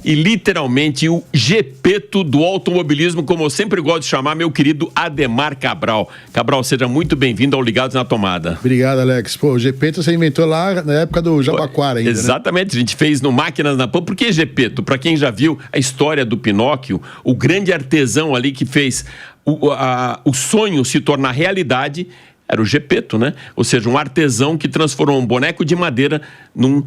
E literalmente o Gepeto do automobilismo, como eu sempre gosto de chamar, meu querido Ademar Cabral. Cabral, seja muito bem-vindo ao Ligados na Tomada. Obrigado, Alex. Pô, o Gepeto você inventou lá na época do Jabaquara ainda, exatamente, né? A gente fez no Máquinas na Pan. Por que Gepeto? Para quem já viu a história do Pinóquio, o grande artesão ali que fez o sonho se tornar realidade era o Gepeto, né? Ou seja, um artesão que transformou um boneco de madeira num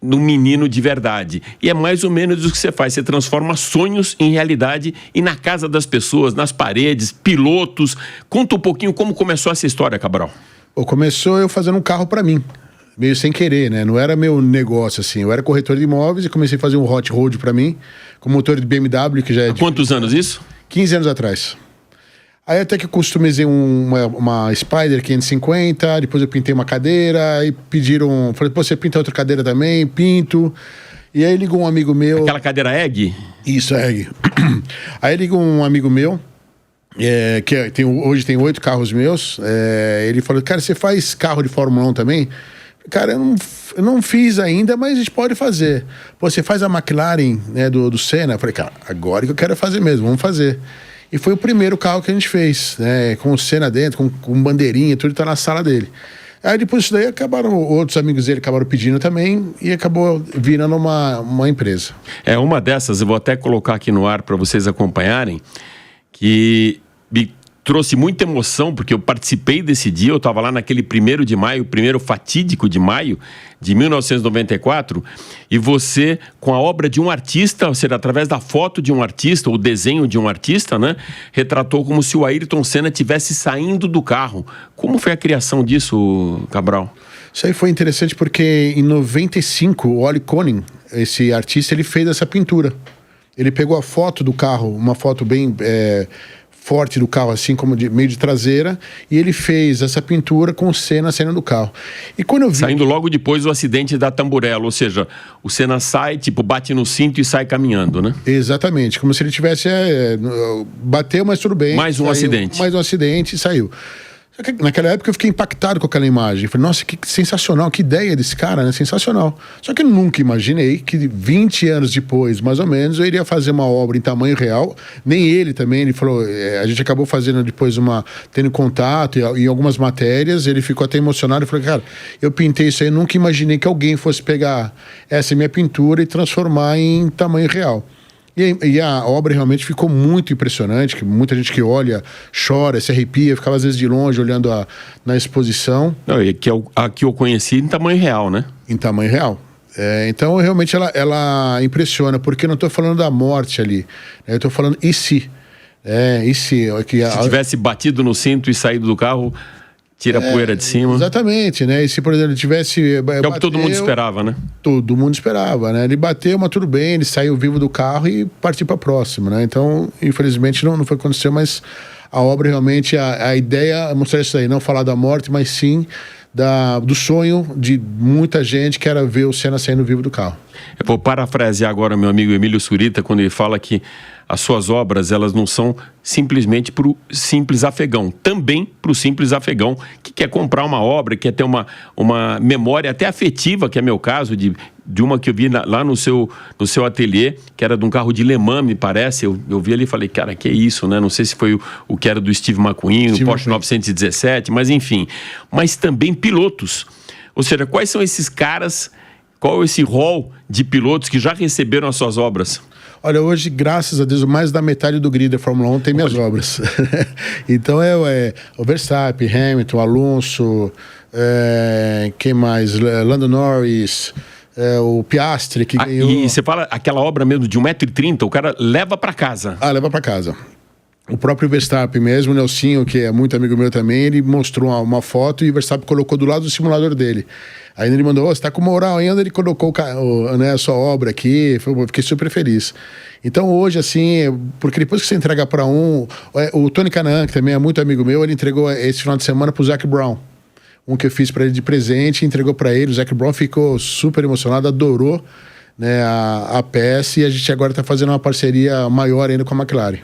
menino de verdade. E é mais ou menos o que você faz. Você transforma sonhos em realidade e na casa das pessoas, nas paredes, pilotos. Conta um pouquinho como começou essa história, Cabral. Começou eu fazendo um carro para mim, meio sem querer, né? Não era meu negócio, assim. Eu era corretor de imóveis e comecei a fazer um hot road para mim, com motor de BMW, que já é... Há quantos anos isso? 15 anos atrás. Aí até que eu customizei uma Spider 550, depois eu pintei uma cadeira, aí pediram... Falei, pô, você pinta outra cadeira também? Pinto. E aí ligou um amigo meu... Aquela cadeira Egg? Isso, Egg. Aí ligou um amigo meu, hoje tem 8 carros meus, ele falou, cara, você faz carro de Fórmula 1 também? Cara, eu não fiz ainda, mas a gente pode fazer. Pô, você faz a McLaren, né, do Senna? Eu falei, cara, agora que eu quero fazer mesmo, vamos fazer. E foi o primeiro carro que a gente fez, né? Com o Senna dentro, com bandeirinha, tudo tá na sala dele. Aí depois disso daí outros amigos dele acabaram pedindo também e acabou virando uma empresa. Uma dessas, eu vou até colocar aqui no ar para vocês acompanharem, que me trouxe muita emoção, porque eu participei desse dia, eu estava lá naquele 1º de maio, primeiro fatídico de maio de 1994, e você, com a obra de um artista, ou seja, através da foto de um artista, ou desenho de um artista, né, retratou como se o Ayrton Senna estivesse saindo do carro. Como foi a criação disso, Cabral? Isso aí foi interessante porque em 95, o Ollie Koenig, esse artista, ele fez essa pintura. Ele pegou a foto do carro, uma foto bem... forte do carro, assim como meio de traseira, e ele fez essa pintura com o Senna saindo do carro. E quando eu vi... Saindo logo depois do acidente da Tamburello, ou seja, o Senna sai, bate no cinto e sai caminhando, né? Exatamente, como se ele tivesse... bateu, mas tudo bem. Mais um acidente. Mais um acidente e saiu. Só que naquela época eu fiquei impactado com aquela imagem. Falei, nossa, que sensacional, que ideia desse cara, né? Sensacional. Só que eu nunca imaginei que 20 anos depois, mais ou menos, eu iria fazer uma obra em tamanho real. Nem ele também, ele falou... a gente acabou fazendo depois tendo contato em algumas matérias, ele ficou até emocionado e falou, cara, eu pintei isso aí, eu nunca imaginei que alguém fosse pegar essa minha pintura e transformar em tamanho real. E a obra realmente ficou muito impressionante, que muita gente que olha, chora, se arrepia, ficava às vezes de longe olhando na exposição. Não, e a que eu conheci em tamanho real, né? Em tamanho real. Então, realmente, ela impressiona, porque eu não estou falando da morte ali, eu estou falando e se? E se? Se tivesse batido no cinto e saído do carro... Tira a poeira de cima. Exatamente, né? E se, por exemplo, ele tivesse... É o que todo mundo esperava, né? Todo mundo esperava, né? Ele bateu, mas tudo bem, ele saiu vivo do carro e partiu para a próxima, né? Então, infelizmente, não foi o que aconteceu, mas a obra realmente, a ideia é mostrar isso aí, não falar da morte, mas sim do sonho de muita gente que era ver o Senna saindo vivo do carro. Eu vou parafrasear agora meu amigo Emílio Surita, quando ele fala que as suas obras, elas não são simplesmente para o simples afegão, também para o simples afegão que quer comprar uma obra, quer ter uma memória até afetiva, que é meu caso, de uma que eu vi lá no seu ateliê, que era de um carro de Le Mans, me parece. Eu vi ali e falei, cara, que é isso, né? Não sei se foi o que era do Steve McQueen, o Porsche 917, mas enfim. Mas também pilotos. Ou seja, quais são esses caras, qual é esse rol de pilotos que já receberam as suas obras? Olha, hoje, graças a Deus, mais da metade do grid da Fórmula 1 tem minhas obras. Então, o Verstappen, Hamilton, Alonso, quem mais? Lando Norris, o Piastri, que ganhou... E você fala aquela obra mesmo de 1,30 m, o cara leva para casa. Leva para casa. O próprio Verstappen mesmo, o Nelsinho, que é muito amigo meu também, ele mostrou uma foto e o Verstappen colocou do lado do simulador dele. Aí ele mandou, você tá com moral ainda, ele colocou a sua obra aqui, fiquei super feliz. Então hoje, assim, porque depois que você entrega para o Tony Kanaan, que também é muito amigo meu, ele entregou esse final de semana pro Zac Brown. Um que eu fiz para ele de presente, entregou para ele, o Zac Brown ficou super emocionado, adorou, né, a peça, e a gente agora está fazendo uma parceria maior ainda com a McLaren.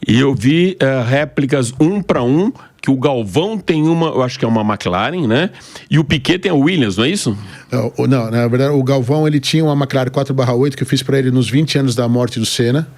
E eu vi réplicas 1 para 1 que o Galvão tem uma, eu acho que é uma McLaren, né? E o Piquet tem a Williams, não é isso? Não, na verdade, o Galvão, ele tinha uma McLaren 4/8 que eu fiz para ele nos 20 anos da morte do Senna.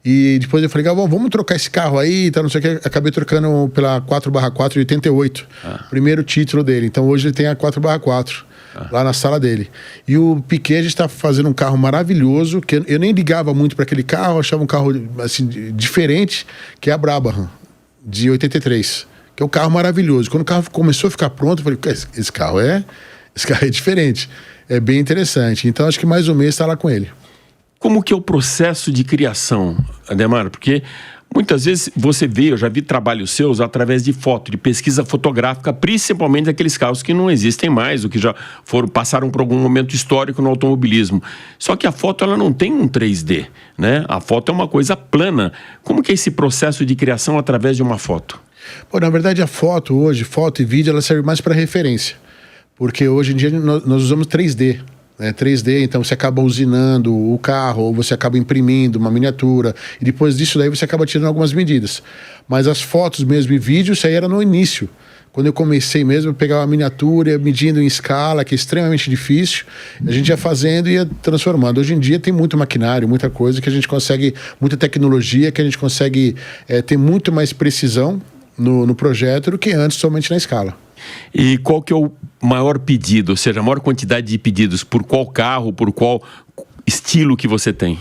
E depois eu falei, Galvão, vamos trocar esse carro aí, tá, não sei o que. Acabei trocando pela 4/4 de 88. Primeiro título dele. Então hoje ele tem a 4/4. Lá na sala dele. E o Piquet, a gente está fazendo um carro maravilhoso, que eu nem ligava muito para aquele carro, eu achava um carro assim, diferente, que é a Brabham, de 83. Que é um carro maravilhoso. Quando o carro começou a ficar pronto, eu falei, esse carro é diferente. É bem interessante. Então acho que mais um mês está lá com ele. Como que é o processo de criação, Ademar? Porque muitas vezes você vê, eu já vi trabalhos seus através de foto, de pesquisa fotográfica, principalmente aqueles carros que não existem mais, ou que já passaram por algum momento histórico no automobilismo. Só que a foto, ela não tem um 3D, né? A foto é uma coisa plana. Como que é esse processo de criação através de uma foto? Pô, na verdade, a foto hoje, foto e vídeo, ela serve mais para referência. Porque hoje em dia nós usamos 3D. 3D, então você acaba usinando o carro, ou você acaba imprimindo uma miniatura, e depois disso daí você acaba tirando algumas medidas. Mas as fotos mesmo e vídeo, isso aí era no início. Quando eu comecei mesmo, eu pegava a miniatura, medindo em escala, que é extremamente difícil, a gente ia fazendo e ia transformando. Hoje em dia tem muito maquinário, muita coisa que a gente consegue, muita tecnologia que a gente consegue ter muito mais precisão no projeto do que antes, somente na escala. E qual que é o maior pedido, ou seja, a maior quantidade de pedidos, por qual carro, por qual estilo que você tem?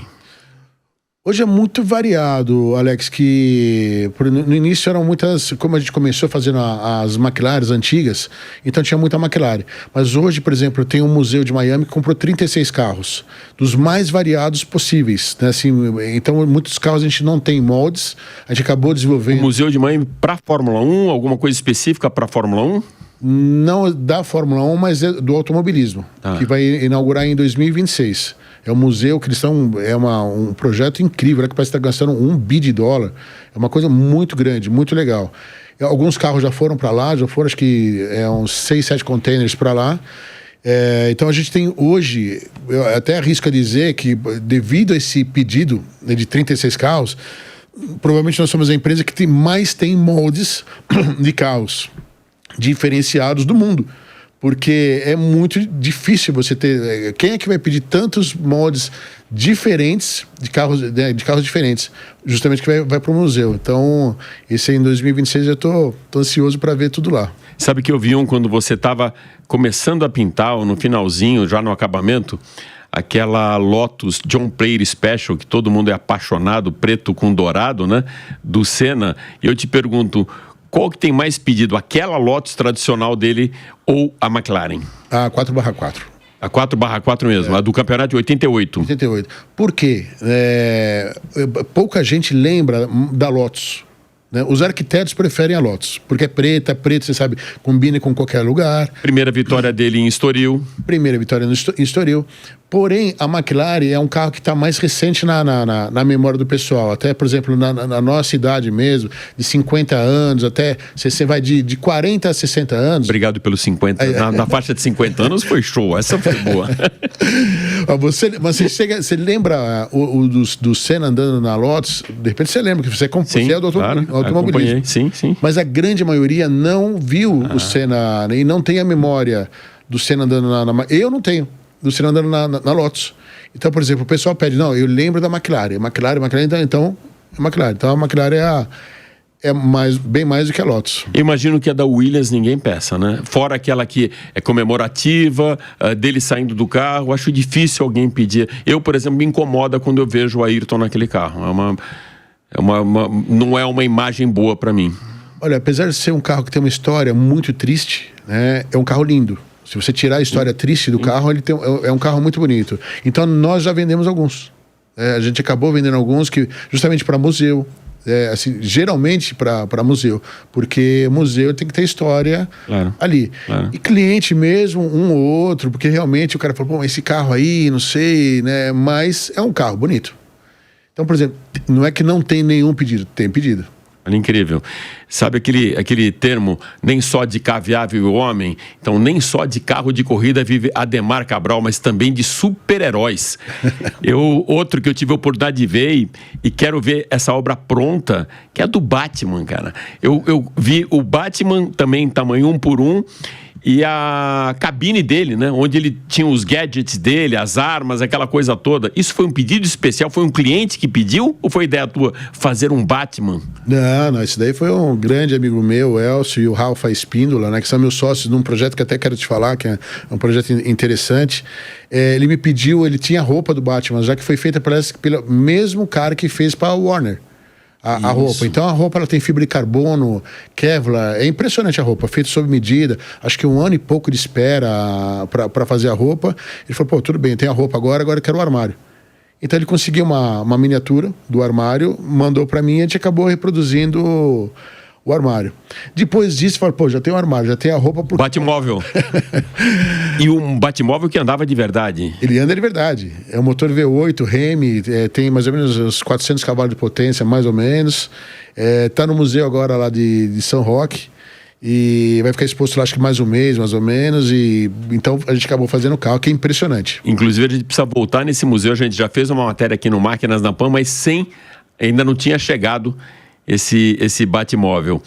Hoje é muito variado, Alex, que no início eram muitas, como a gente começou fazendo as McLarens antigas, então tinha muita McLaren. Mas hoje, por exemplo, eu tenho um museu de Miami que comprou 36 carros, dos mais variados possíveis, né? Assim, então muitos carros a gente não tem moldes, a gente acabou desenvolvendo... O Museu de Miami para Fórmula 1, alguma coisa específica para Fórmula 1? Não da Fórmula 1, mas do automobilismo, que vai inaugurar em 2026. É um museu que eles estão... É um projeto incrível, né, que parece estar gastando $1 bilhão. É uma coisa muito grande, muito legal. Alguns carros já foram para lá, já foram, acho que uns 6, 7 containers para lá. Então a gente tem hoje, eu até arrisco a dizer que devido a esse pedido, né, de 36 carros, provavelmente nós somos a empresa que mais tem moldes de carros diferenciados do mundo. Porque é muito difícil você ter... Quem é que vai pedir tantos moldes diferentes de carros diferentes? Justamente que vai para o museu. Então, esse aí em 2026 eu tô ansioso para ver tudo lá. Sabe que eu vi quando você estava começando a pintar, ou no finalzinho, já no acabamento, aquela Lotus John Player Special, que todo mundo é apaixonado, preto com dourado, né? Do Senna. E eu te pergunto... Qual que tem mais pedido? Aquela Lotus tradicional dele ou a McLaren? A 4/4. A 4/4 mesmo, a do campeonato de 88. 88. Por quê? Pouca gente lembra da Lotus. Né? Os arquitetos preferem a Lotus, porque é preta, você sabe, combina com qualquer lugar. Primeira vitória dele em Estoril. Primeira vitória em Estoril. Porém, a McLaren é um carro que está mais recente na memória do pessoal. Até, por exemplo, na nossa idade mesmo, de 50 anos, até você vai de 40 a 60 anos. Obrigado pelos 50. Na faixa de 50 anos foi show, essa foi boa. Você lembra do Senna andando na Lotus? De repente você lembra, que você é do automobilismo. Sim. Mas a grande maioria não viu o Senna e não tem a memória do Senna andando Eu não tenho. Do Senna andando na Lotus. Então, por exemplo, o pessoal pede, não, eu lembro da McLaren, então a McLaren. Então a McLaren é bem mais do que a Lotus. Eu imagino que a da Williams ninguém peça, né? Fora aquela que é comemorativa, dele saindo do carro, acho difícil alguém pedir. Eu, por exemplo, me incomoda quando eu vejo o Ayrton naquele carro. Não é uma imagem boa para mim. Olha, apesar de ser um carro que tem uma história muito triste, né, é um carro lindo. Se você tirar a história triste do carro, ele é um carro muito bonito. Então, nós já vendemos alguns. A gente acabou vendendo alguns que justamente para museu. Assim, geralmente para museu. Porque museu tem que ter história ali. Claro. E cliente mesmo, um ou outro, porque realmente o cara falou, esse carro aí, não sei, né? Mas é um carro bonito. Então, por exemplo, não é que não tem nenhum pedido, tem pedido. Olha, incrível. Sabe aquele termo, nem só de caviar vive o homem? Então, nem só de carro de corrida vive Ademar Cabral, mas também de super-heróis. Outro que eu tive a oportunidade de ver e quero ver essa obra pronta, que é a do Batman, cara. Eu vi o Batman também em tamanho 1:1, e a cabine dele, né? Onde ele tinha os gadgets dele, as armas, aquela coisa toda. Isso foi um pedido especial? Foi um cliente que pediu? Ou foi ideia tua fazer um Batman? Não, isso daí foi um grande amigo meu, o Elcio, e o Rafa Espíndola, né? Que são meus sócios num projeto que até quero te falar, que é um projeto interessante. Ele me pediu, ele tinha a roupa do Batman, já que foi feita pelo mesmo cara que fez para a Warner. A roupa. Então a roupa ela tem fibra de carbono, Kevlar. É impressionante a roupa, feita sob medida. Acho que 1 ano e pouco de espera para fazer a roupa. Ele falou, pô, tudo bem, tem a roupa agora eu quero o armário. Então ele conseguiu uma miniatura do armário, mandou para mim e a gente acabou reproduzindo o armário. Depois disso, falou, pô, já tem o armário, já tem a roupa. Batmóvel. E um Batmóvel que andava de verdade. Ele anda de verdade. É um motor V8, Remy, tem mais ou menos uns 400 cavalos de potência, mais ou menos. Tá no museu agora lá de São Roque. E vai ficar exposto lá, acho que mais um mês, mais ou menos. E então a gente acabou fazendo o carro, que é impressionante. Inclusive, a gente precisa voltar nesse museu. A gente já fez uma matéria aqui no Máquinas na Pan, mas ainda não tinha chegado esse Batmóvel.